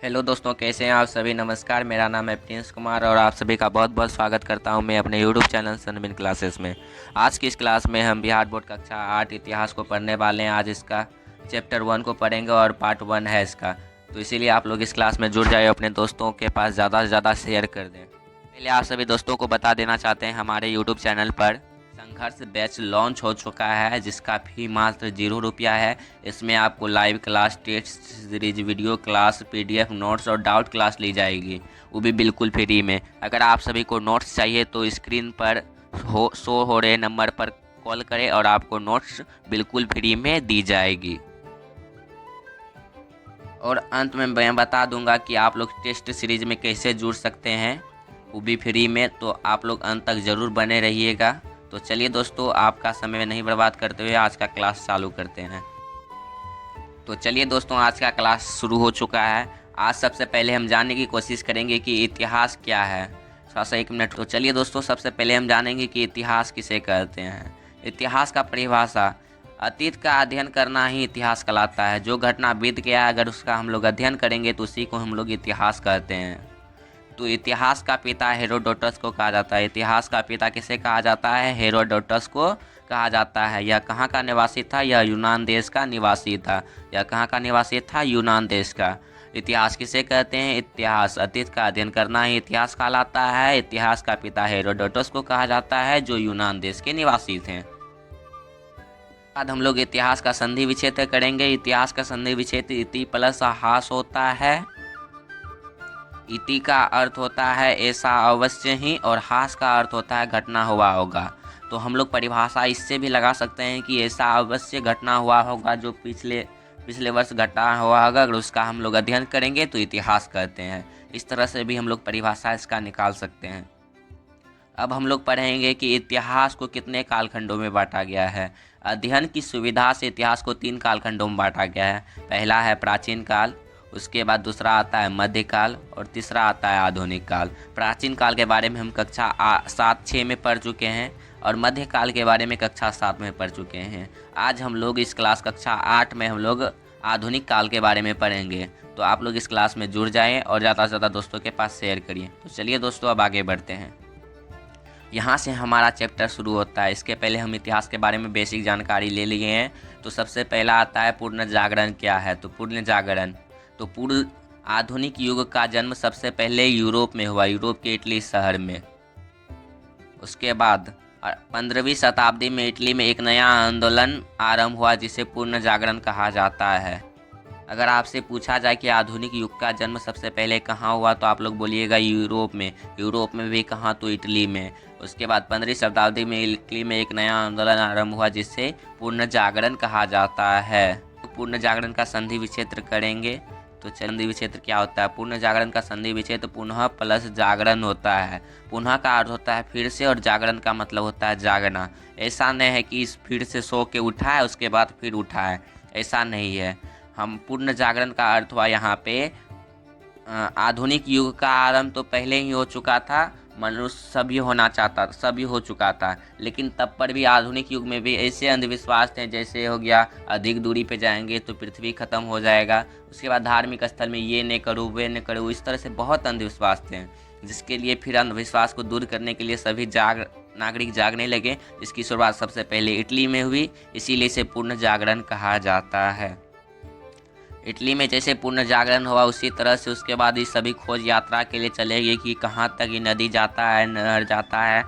Hello दोस्तों, कैसे हैं आप सभी। नमस्कार, मेरा नाम है प्रिंस कुमार और आप सभी का बहुत बहुत स्वागत करता हूं मैं अपने यूट्यूब चैनल सनबिन क्लासेस में। आज की इस क्लास में हम बिहार बोर्ड कक्षा 8 इतिहास को पढ़ने वाले हैं। आज इसका चैप्टर 1 को पढ़ेंगे और पार्ट 1 है इसका, तो इसीलिए आप लोग इस क्लास में जुड़ जाए, अपने दोस्तों के पास ज़्यादा से ज़्यादा शेयर कर दें। पहले आप सभी दोस्तों को बता देना चाहते हैं, हमारे यूट्यूब चैनल पर संघर्ष बैच लॉन्च हो चुका है, जिसका फी मात्र 0 रुपया है। इसमें आपको live class, test series, video class, PDF notes और डाउट क्लास ली जाएगी, वो भी बिल्कुल फ्री में। अगर आप सभी को नोट्स चाहिए तो स्क्रीन पर शो हो रहे नंबर पर कॉल करें और आपको नोट्स बिल्कुल फ्री में दी जाएगी। और अंत में मैं बता दूंगा कि आप लोग टेस्ट सीरीज में कैसे जुड़ सकते हैं, वो भी फ्री में। तो आप लोग अंत तक ज़रूर बने रहिएगा। तो चलिए दोस्तों, आपका समय नहीं बर्बाद करते हुए आज का क्लास चालू करते हैं। तो चलिए दोस्तों, आज का क्लास शुरू हो चुका है। आज सबसे पहले हम जानने की कोशिश करेंगे कि इतिहास क्या है। थोड़ा सा 1 मिनट। तो चलिए दोस्तों, सबसे पहले हम जानेंगे कि इतिहास किसे कहते हैं। इतिहास का परिभाषा: अतीत का अध्ययन करना ही इतिहास कहलाता है। जो घटना बीत गया, अगर उसका हम लोग अध्ययन करेंगे तो उसी को हम लोग इतिहास कहते हैं। तो इतिहास का पिता हेरोडोटस को कहा जाता है। इतिहास का पिता किसे कहा जाता है? हेरोडोटस को कहा जाता है। यह कहाँ का निवासी था? यह यूनान देश का निवासी था। यह कहाँ का निवासी था? यूनान देश का। इतिहास किसे कहते हैं? इतिहास, अतीत का अध्ययन करना ही इतिहास कहलाता है। इतिहास का पिता हेरोडोटस को कहा जाता है, जो यूनान देश के निवासी थे। बाद हम लोग इतिहास का संधि विच्छेद करेंगे। इतिहास का संधि विच्छेद इति प्लस हास होता है। इति का अर्थ होता है ऐसा अवश्य ही, और हास का अर्थ होता है घटना हुआ होगा। तो हम लोग परिभाषा इससे भी लगा सकते हैं कि ऐसा अवश्य घटना हुआ होगा जो पिछले वर्ष घटा हुआ होगा, अगर उसका हम लोग अध्ययन करेंगे तो इतिहास कहते हैं। इस तरह से भी हम लोग परिभाषा इसका निकाल सकते हैं। अब हम लोग पढ़ेंगे कि इतिहास को कितने कालखंडों में बांटा गया है। अध्ययन की सुविधा से इतिहास को 3 कालखंडों में बांटा गया है। पहला है प्राचीन काल, उसके बाद दूसरा आता है मध्यकाल और तीसरा आता है आधुनिक काल। प्राचीन काल के बारे में हम कक्षा 7-6 में पढ़ चुके हैं और मध्यकाल के बारे में कक्षा 7 में पढ़ चुके हैं। आज हम लोग इस क्लास कक्षा 8 में हम लोग आधुनिक काल के बारे में पढ़ेंगे। तो आप लोग इस क्लास में जुड़ जाएं और ज़्यादा से ज़्यादा दोस्तों के पास शेयर करिए। तो चलिए दोस्तों, अब आगे बढ़ते हैं। यहाँ से हमारा चैप्टर शुरू होता है। इसके पहले हम इतिहास के बारे में बेसिक जानकारी ले लिए हैं। तो सबसे पहला आता है पूर्ण जागरण क्या है। तो पूर्ण जागरण, तो पूर्व आधुनिक युग का जन्म सबसे पहले यूरोप में हुआ, यूरोप के इटली शहर में। उसके बाद 15वीं शताब्दी में इटली में एक नया आंदोलन आरंभ हुआ, जिसे पूर्ण जागरण कहा जाता है। अगर आपसे पूछा जाए कि आधुनिक युग का जन्म सबसे पहले कहाँ हुआ, तो आप लोग बोलिएगा यूरोप में। यूरोप में भी कहाँ? तो इटली में। उसके बाद 15वीं शताब्दी में इटली में एक नया आंदोलन आरंभ हुआ, जिसे पूर्ण जागरण कहा जाता है। तो पूर्ण जागरण का संधि विच्छेद करेंगे। तो संधि विच्छेद क्या होता है? पूर्ण जागरण का संधि विच्छेद पुनः प्लस जागरण होता है। पुनः का अर्थ होता है फिर से, और जागरण का मतलब होता है जागना। ऐसा नहीं है कि इस फिर से सो के उठा है उसके बाद फिर उठा है, ऐसा नहीं है। हम पूर्ण जागरण का अर्थ हुआ यहाँ पे आधुनिक युग का आरंभ तो पहले ही हो चुका था, मनुष्य सभी होना चाहता, सभी हो चुका था, लेकिन तब पर भी आधुनिक युग में भी ऐसे अंधविश्वास थे, जैसे हो गया अधिक दूरी पे जाएंगे तो पृथ्वी खत्म हो जाएगा। उसके बाद धार्मिक स्थल में ये नहीं करो, वे नहीं करो, इस तरह से बहुत अंधविश्वास थे, जिसके लिए फिर अंधविश्वास को दूर करने के लिए सभी नागरिक जागने लगे, जिसकी शुरुआत सबसे पहले इटली में हुई। इसीलिए इसे पूर्ण जागरण कहा जाता है। इटली में जैसे पूर्ण जागरण हुआ, उसी तरह से उसके बाद ये सभी खोज यात्रा के लिए चले गए कि कहाँ तक ये नदी जाता है, नहर जाता है।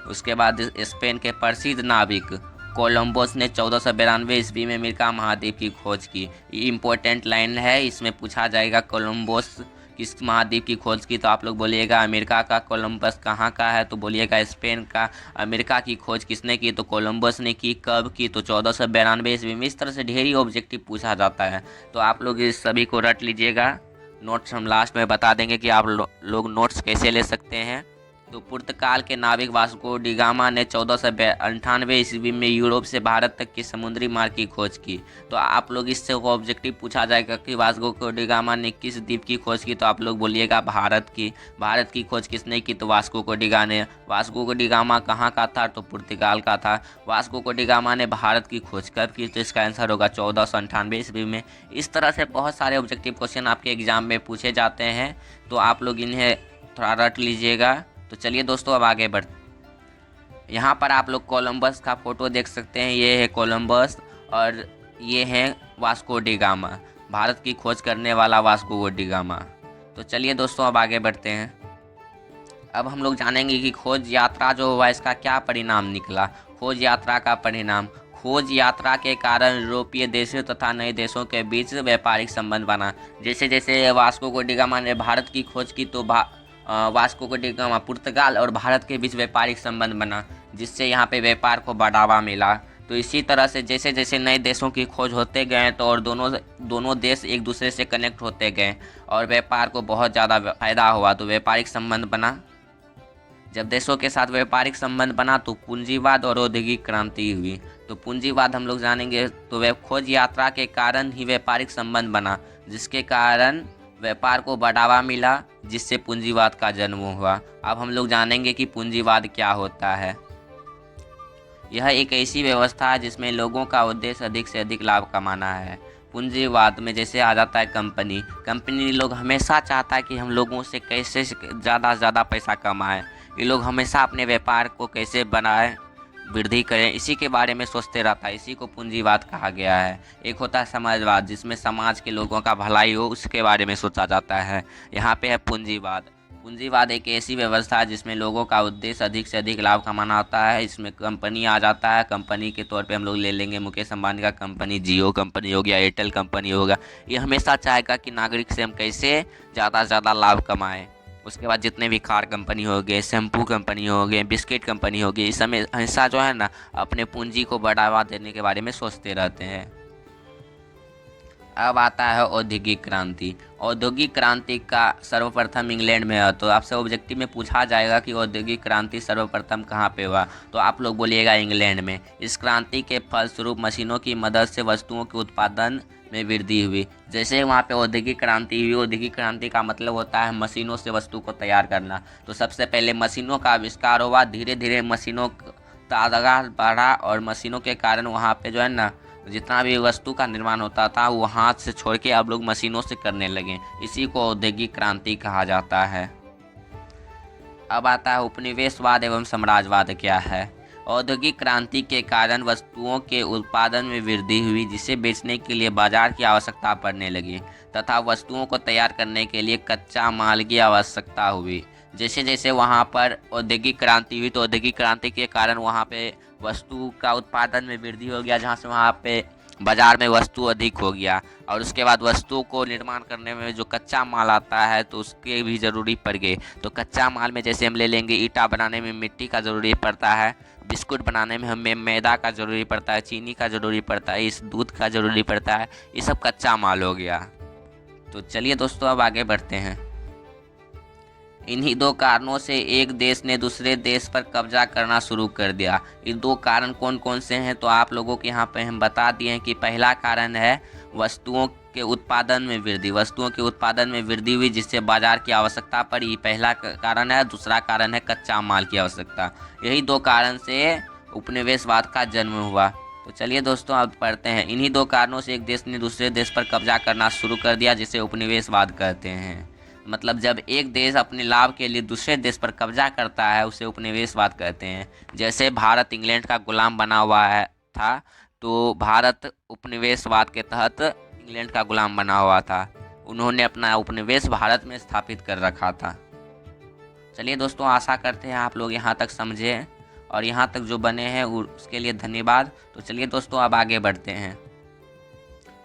उसके बाद स्पेन के प्रसिद्ध नाविक कोलंबस ने 1492 ईस्वी में अमेरिका महाद्वीप की खोज की। ये इम्पोर्टेंट लाइन है, इसमें पूछा जाएगा कोलंबस किस महाद्वीप की खोज की, तो आप लोग बोलिएगा अमेरिका का। कोलंबस कहाँ का है? तो बोलिएगा स्पेन का। अमेरिका की खोज किसने की? तो कोलंबस ने की। कब की? तो 1492 ईस्वी में। इस तरह से ढेरी ऑब्जेक्टिव पूछा जाता है, तो आप लोग इस सभी को रट लीजिएगा। नोट्स हम लास्ट में बता देंगे कि आप लोग नोट्स कैसे ले सकते हैं। तो पुर्तगाल के नाविक वास्को डी गामा ने 1498 ईस्वी में यूरोप से भारत तक की समुद्री मार्ग की खोज की। तो आप लोग इससे ऑब्जेक्टिव पूछा जाएगा कि वास्को डी गामा ने किस द्वीप की खोज की, तो आप लोग बोलिएगा भारत की। भारत की खोज किसने की, तो वास्को डी गामा ने। वास्को डी गामा कहाँ का था, तो पुर्तगाल का था। वास्को डी गामा ने भारत की खोज कब की, तो इसका आंसर होगा 1498 ईस्वी में। इस तरह से बहुत सारे ऑब्जेक्टिव क्वेश्चन आपके एग्जाम में पूछे जाते हैं, तो आप लोग इन्हें थोड़ा रट लीजिएगा। तो चलिए दोस्तों अब आगे बढ़। यहाँ पर आप लोग कोलंबस का फोटो देख सकते हैं, ये है कोलंबस और ये है वास्को डी गामा, भारत की खोज करने वाला वास्को डी गामा। तो चलिए दोस्तों अब आगे बढ़ते हैं। अब हम लोग जानेंगे कि खोज यात्रा जो हुआ इसका क्या परिणाम निकला। खोज यात्रा का परिणाम, खोज यात्रा के कारण यूरोपीय देशों तथा नए देशों के बीच व्यापारिक संबंध बना। जैसे जैसे वास्को डी गामा ने भारत की खोज की तो वास्को डी गामा पुर्तगाल और भारत के बीच व्यापारिक संबंध बना, जिससे यहाँ पे व्यापार को बढ़ावा मिला। तो इसी तरह से जैसे जैसे नए देशों की खोज होते गए तो और दोनों देश एक दूसरे से कनेक्ट होते गए और व्यापार को बहुत ज़्यादा फायदा हुआ, तो व्यापारिक संबंध बना। जब देशों के साथ व्यापारिक संबंध बना तो पूंजीवाद और औद्योगिक क्रांति हुई। तो पूंजीवाद हम लोग जानेंगे, तो वह खोज यात्रा के कारण ही व्यापारिक संबंध बना, जिसके कारण व्यापार को बढ़ावा मिला, जिससे पूंजीवाद का जन्म हुआ। अब हम लोग जानेंगे कि पूंजीवाद क्या होता है। यह एक ऐसी व्यवस्था है जिसमें लोगों का उद्देश्य अधिक से अधिक लाभ कमाना है। पूंजीवाद में जैसे आ जाता है कंपनी लोग हमेशा चाहता है कि हम लोगों से कैसे ज़्यादा से ज़्यादा पैसा कमाएं। ये लोग हमेशा अपने व्यापार को कैसे बनाएं, वृद्धि करें, इसी के बारे में सोचते रहता है। इसी को पूंजीवाद कहा गया है। एक होता है समाजवाद, जिसमें समाज के लोगों का भलाई हो, उसके बारे में सोचा जाता है। यहाँ पे है पूंजीवाद। पूंजीवाद एक ऐसी व्यवस्था है जिसमें लोगों का उद्देश्य अधिक से अधिक लाभ कमाना होता है। इसमें कंपनी आ जाता है। कंपनी के तौर पे हम लोग ले लेंगे मुकेश अंबानी का कंपनी, जियो कंपनी हो गया, एयरटेल कंपनी होगा। ये हमेशा चाहेगा कि नागरिक से हम कैसे ज़्यादा से ज़्यादा लाभ कमाएं। उसके बाद जितने भी कार कंपनी हो गए, शैम्पू कंपनी हो गए, बिस्किट कंपनी हो गई, इस समय हमेशा जो है ना अपने पूंजी को बढ़ावा देने के बारे में सोचते रहते हैं। अब आता है औद्योगिक क्रांति। औद्योगिक क्रांति का सर्वप्रथम इंग्लैंड में है। तो आपसे ऑब्जेक्टिव में पूछा जाएगा कि औद्योगिक क्रांति सर्वप्रथम कहाँ पे हुआ, तो आप लोग बोलिएगा इंग्लैंड में। इस क्रांति के फलस्वरूप मशीनों की मदद से वस्तुओं के उत्पादन में वृद्धि हुई। जैसे वहाँ पे औद्योगिक क्रांति हुई, औद्योगिक क्रांति का मतलब होता है मशीनों से वस्तु को तैयार करना। तो सबसे पहले मशीनों का आविष्कार हुआ, धीरे धीरे मशीनों का तादाद बढ़ा और मशीनों के कारण वहाँ पे जो है ना जितना भी वस्तु का निर्माण होता था वो हाथ से छोड़ के अब लोग मशीनों से करने लगे। इसी को औद्योगिक क्रांति कहा जाता है। अब आता है उपनिवेशवाद एवं साम्राज्यवाद क्या है। औद्योगिक क्रांति के कारण वस्तुओं के उत्पादन में वृद्धि हुई, जिसे बेचने के लिए बाजार की आवश्यकता पड़ने लगी तथा वस्तुओं को तैयार करने के लिए कच्चा माल की आवश्यकता हुई। जैसे जैसे वहाँ पर औद्योगिक क्रांति हुई तो औद्योगिक क्रांति के कारण वहाँ पे वस्तु का उत्पादन में वृद्धि हो गया, जहाँ से वहाँ पे बाजार में वस्तु अधिक हो गया। और उसके बाद वस्तुओं को निर्माण करने में जो कच्चा माल आता है तो उसके भी ज़रूरी पड़ गए। तो कच्चा माल में जैसे हम ले लेंगे, ईंटा बनाने में मिट्टी का ज़रूरी पड़ता है, बिस्कुट बनाने में हमें मैदा का ज़रूरी पड़ता है, चीनी का ज़रूरी पड़ता है, इस दूध का ज़रूरी पड़ता है। ये सब कच्चा माल हो गया। तो चलिए दोस्तों अब आगे बढ़ते हैं। इन्हीं दो कारणों से एक देश ने दूसरे देश पर कब्जा करना शुरू कर दिया। ये दो कारण कौन कौन से हैं, तो आप लोगों के यहाँ पे हम बता दिए हैं कि पहला कारण है वस्तुओं के उत्पादन में वृद्धि। वस्तुओं के उत्पादन में वृद्धि हुई, जिससे बाजार की आवश्यकता पड़ी, पहला कारण है। दूसरा कारण है कच्चा माल की आवश्यकता। यही दो कारण से उपनिवेशवाद का जन्म हुआ। तो चलिए दोस्तों अब पढ़ते हैं। इन्हीं दो कारणों से एक देश ने दूसरे देश पर कब्जा करना शुरू कर दिया, जिसे उपनिवेशवाद कहते हैं। मतलब जब एक देश अपने लाभ के लिए दूसरे देश पर कब्जा करता है उसे उपनिवेशवाद कहते हैं। जैसे भारत इंग्लैंड का गुलाम बना हुआ था, तो भारत उपनिवेशवाद के तहत इंग्लैंड का गुलाम बना हुआ था। उन्होंने अपना उपनिवेश भारत में स्थापित कर रखा था। चलिए दोस्तों, आशा करते हैं आप लोग यहाँ तक समझे और यहाँ तक जो बने हैं उसके लिए धन्यवाद। तो चलिए दोस्तों अब आगे बढ़ते हैं।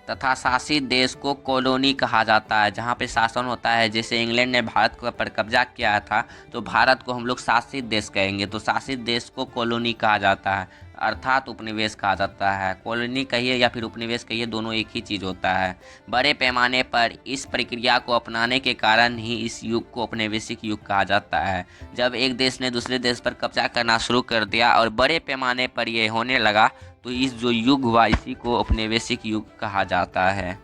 तथा शासित देश को कॉलोनी कहा जाता है, जहाँ पे शासन होता है। जैसे इंग्लैंड ने भारत पर कब्जा किया था तो भारत को हम लोग शासित देश कहेंगे, तो शासित देश को कॉलोनी कहा जाता है, अर्थात उपनिवेश कहा जाता है। कॉलोनी कहिए या फिर उपनिवेश कहिए, दोनों एक ही चीज़ होता है। बड़े पैमाने पर इस प्रक्रिया को अपनाने के कारण ही इस युग को औपनिवेशिक युग कहा जाता है। जब एक देश ने दूसरे देश पर कब्जा करना शुरू कर दिया और बड़े पैमाने पर ये होने लगा तो इस जो युग हुआ इसी को औपनिवेशिक युग कहा जाता है।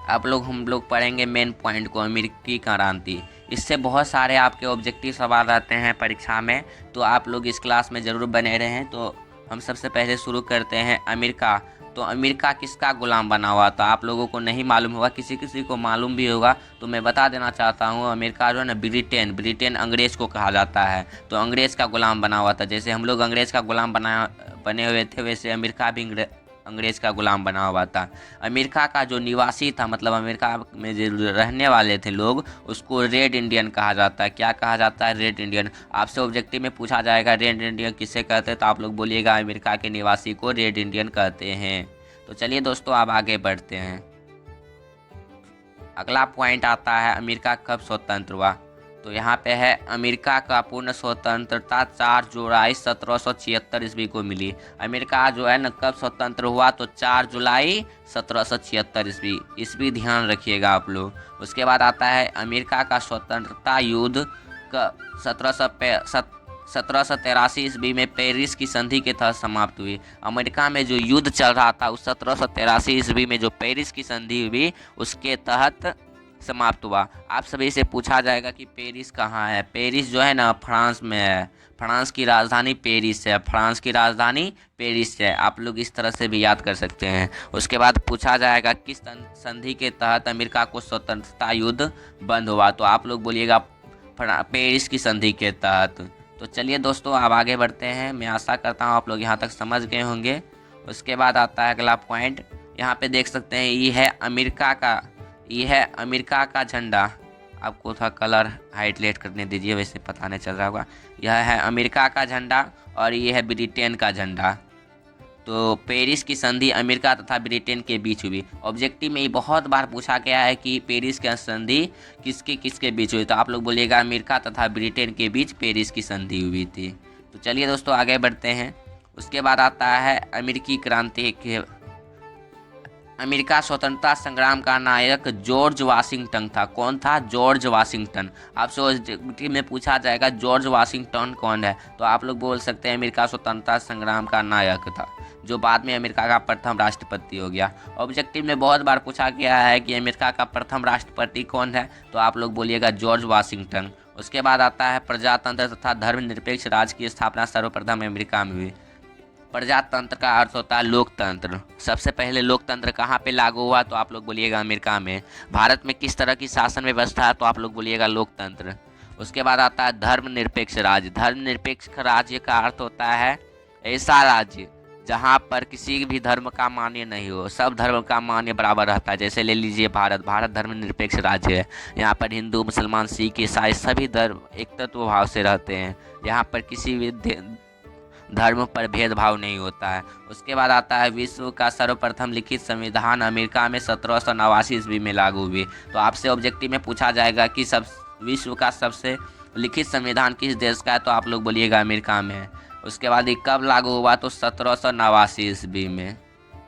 अब हम लोग पढ़ेंगे मेन पॉइंट को, अमेरिकी क्रांति। इससे बहुत सारे आपके ऑब्जेक्टिव सवाल आते हैं परीक्षा में, तो आप लोग इस क्लास में ज़रूर बने रहें। तो हम सबसे पहले शुरू करते हैं अमेरिका। तो अमेरिका किसका गुलाम बना हुआ था? आप लोगों को नहीं मालूम होगा, किसी किसी को मालूम भी होगा, तो मैं बता देना चाहता हूँ। अमेरिका जो है ना, ब्रिटेन अंग्रेज़ को कहा जाता है, तो अंग्रेज़ का गुलाम बना हुआ था। जैसे हम लोग अंग्रेज़ का गुलाम बने हुए थे, वैसे अमेरिका भी अंग्रेज़ का गुलाम बना हुआ था। अमेरिका का जो निवासी था, मतलब अमेरिका में जो रहने वाले थे लोग, उसको रेड इंडियन कहा जाता है। क्या कहा जाता है? Red Indian. आपसे ऑब्जेक्टिव में पूछा जाएगा रेड इंडियन किसे कहते हैं, तो आप लोग बोलिएगा अमेरिका के निवासी को रेड इंडियन कहते हैं। तो चलिए दोस्तों, अब आगे बढ़ते हैं। अगला पॉइंट आता है अमेरिका कब स्वतंत्र हुआ। तो यहाँ पे है अमेरिका का पूर्ण स्वतंत्रता 4 जुलाई 1776 ईस्वी को मिली। अमेरिका जो है ना कब स्वतंत्र हुआ, तो 4 जुलाई 1776 ईस्वी ध्यान रखिएगा आप लोग। उसके बाद आता है अमेरिका का स्वतंत्रता युद्ध 1783 ईस्वी में पेरिस की संधि के तहत समाप्त हुई। अमेरिका में जो युद्ध चल रहा था उस 1783 ईस्वी में जो पेरिस की संधि हुई उसके तहत समाप्त हुआ। आप सभी से पूछा जाएगा कि पेरिस कहाँ है। पेरिस जो है ना फ्रांस में है, फ्रांस की राजधानी पेरिस है, फ्रांस की राजधानी पेरिस है। आप लोग इस तरह से भी याद कर सकते हैं। उसके बाद पूछा जाएगा किस संधि के तहत अमेरिका को स्वतंत्रता युद्ध बंद हुआ, तो आप लोग बोलिएगा पेरिस की संधि के तहत। तो चलिए दोस्तों, अब आगे बढ़ते हैं। मैं आशा करता हूँ आप लोग यहाँ तक समझ गए होंगे। उसके बाद आता है अगला पॉइंट। यहाँ पे देख सकते हैं ये है अमेरिका का झंडा। आपको थोड़ा कलर हाईलाइट करने दीजिए, वैसे पता नहीं चल रहा होगा। यह है अमेरिका का झंडा और ये है ब्रिटेन का झंडा। तो पेरिस की संधि अमेरिका तथा ब्रिटेन के बीच हुई। ऑब्जेक्टिव में ये बहुत बार पूछा गया है कि पेरिस की संधि किसके बीच हुई, तो आप लोग बोलिएगा अमेरिका तथा ब्रिटेन के बीच पेरिस की संधि हुई थी। तो चलिए दोस्तों, आगे बढ़ते हैं। उसके बाद आता है अमेरिकी क्रांति के। अमेरिका स्वतंत्रता संग्राम का नायक जॉर्ज वाशिंगटन था। कौन था? George Washington. आपसे ऑब्जेक्टिव में पूछा जाएगा जॉर्ज वाशिंगटन कौन है, तो आप लोग बोल सकते हैं अमेरिका स्वतंत्रता संग्राम का नायक था, जो बाद में अमेरिका का प्रथम राष्ट्रपति हो गया। ऑब्जेक्टिव में बहुत बार पूछा गया है कि अमेरिका का प्रथम राष्ट्रपति कौन है, तो आप लोग बोलिएगा जॉर्ज वाशिंगटन। उसके बाद आता है प्रजातंत्र तथा धर्मनिरपेक्ष राज्य की स्थापना सर्वप्रथम अमेरिका में हुई। प्रजातंत्र का अर्थ होता है लोकतंत्र। सबसे पहले लोकतंत्र कहाँ पे लागू हुआ, तो आप लोग बोलिएगा अमेरिका में। भारत में किस तरह की शासन व्यवस्था है, तो आप लोग बोलिएगा लोकतंत्र। उसके बाद आता है धर्मनिरपेक्ष राज्य। धर्मनिरपेक्ष राज्य का अर्थ होता है ऐसा राज्य जहाँ पर किसी भी धर्म का मान्य नहीं हो, सब धर्म का मान्य बराबर रहता है। जैसे ले लीजिए भारत धर्मनिरपेक्ष राज्य है। यहाँ पर हिंदू, मुसलमान, सिख, ईसाई सभी धर्म एक तत्व भाव से रहते हैं। यहाँ पर किसी भी धर्म पर भेदभाव नहीं होता है। उसके बाद आता है विश्व का सर्वप्रथम लिखित संविधान अमेरिका में 1789 ईस्वी में लागू हुई। तो आपसे ऑब्जेक्टिव में पूछा जाएगा कि विश्व का सबसे लिखित संविधान किस देश का है, तो आप लोग बोलिएगा अमेरिका में। उसके बाद ये कब लागू हुआ, तो 1789 ईस्वी में।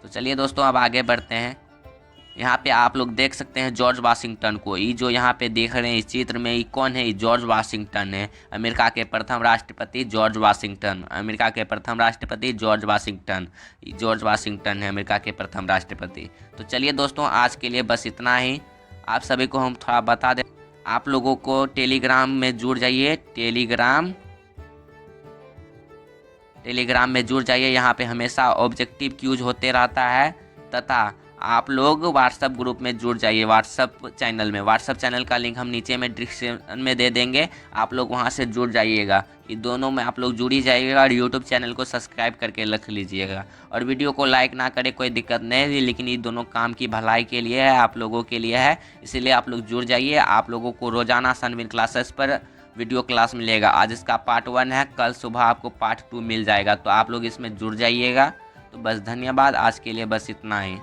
तो चलिए दोस्तों, अब आगे बढ़ते हैं। यहाँ पे आप लोग देख सकते हैं जॉर्ज वाशिंगटन को। ये जो यहाँ पे देख रहे हैं इस चित्र में, ये कौन है? जॉर्ज वाशिंगटन है, अमेरिका के प्रथम राष्ट्रपति जॉर्ज वाशिंगटन। अमेरिका के प्रथम राष्ट्रपति जॉर्ज वाशिंगटन है अमेरिका के प्रथम राष्ट्रपति। तो चलिए दोस्तों, आज के लिए बस इतना ही। आप सभी को हम थोड़ा बता दें, आप लोगों को टेलीग्राम में जुड़ जाइए। टेलीग्राम में जुड़ जाइए। यहाँ पे हमेशा ऑब्जेक्टिव क्यूज होते रहता है। तथा आप लोग व्हाट्सएप ग्रुप में जुड़ जाइए, व्हाट्सएप चैनल का लिंक हम नीचे में डिस्क्रिप्शन में दे देंगे। आप लोग वहां से जुड़ जाइएगा। ये दोनों में आप लोग जुड़ ही जाइएगा और यूट्यूब चैनल को सब्सक्राइब करके रख लीजिएगा। और वीडियो को लाइक ना करें कोई दिक्कत नहीं है, लेकिन ये दोनों काम की भलाई के लिए है, आप लोगों के लिए है, इसीलिए आप लोग जुड़ जाइए। आप लोगों को रोजाना सनविन क्लासेस पर वीडियो क्लास मिलेगा। आज इसका पार्ट 1 है, कल सुबह आपको पार्ट 2 मिल जाएगा। तो आप लोग इसमें जुड़ जाइएगा। तो बस धन्यवाद, आज के लिए बस इतना ही।